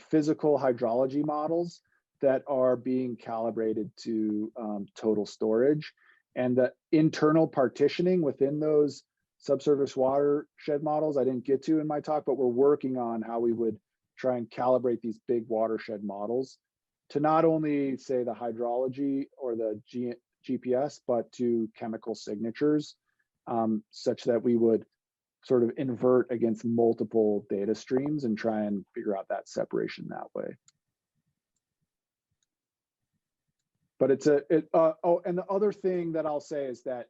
A: physical hydrology models that are being calibrated to total storage, and the internal partitioning within those subsurface watershed models I didn't get to in my talk, but we're working on how we would try and calibrate these big watershed models to not only say the hydrology or the GPS, but to chemical signatures, such that we would sort of invert against multiple data streams and try and figure out that separation that way. But it's oh, and the other thing that I'll say is that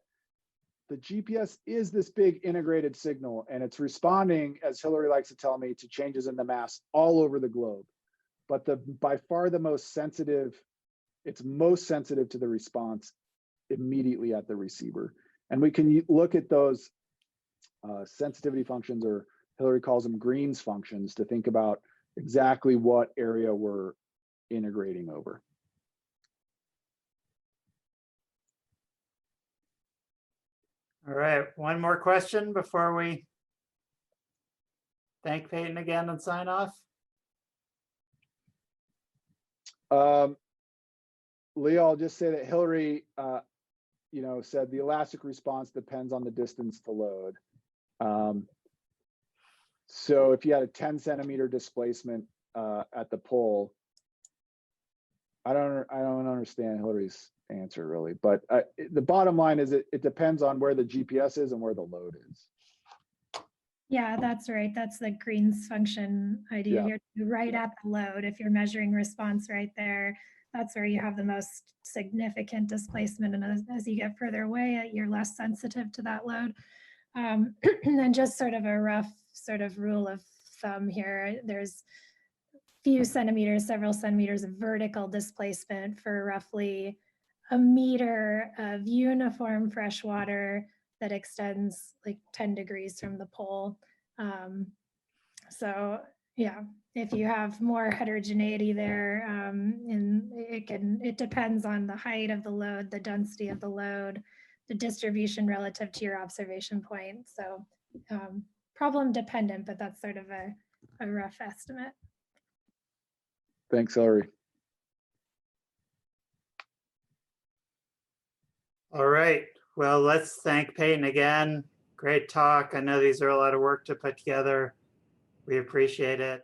A: the GPS is this big integrated signal, and it's responding, as Hillary likes to tell me, to changes in the mass all over the globe. But by far the most sensitive, it's most sensitive to the response immediately at the receiver. And we can look at those sensitivity functions, or Hillary calls them Green's functions, to think about exactly what area we're integrating over.
B: All right, one more question before we thank Payton again and sign off.
A: Leo, I'll just say that Hillary, said the elastic response depends on the distance to load. So if you had a 10 centimeter displacement at the pole, I don't understand Hillary's answer really, but the bottom line is it depends on where the GPS is and where the load is.
H: Yeah, that's right. That's the Green's function idea here. Right at the load, if you're measuring response right there, that's where you have the most significant displacement. And as you get further away, you're less sensitive to that load. And then just sort of a rough sort of rule of thumb here, there's few centimeters, several centimeters of vertical displacement for roughly a meter of uniform fresh water that extends like 10 degrees from the pole. So yeah, if you have more heterogeneity there, and it depends on the height of the load, the density of the load, the distribution relative to your observation point. So problem dependent, but that's sort of a rough estimate.
A: Thanks, Hillary.
B: All right, well, let's thank Payton again. Great talk. I know these are a lot of work to put together. We appreciate it.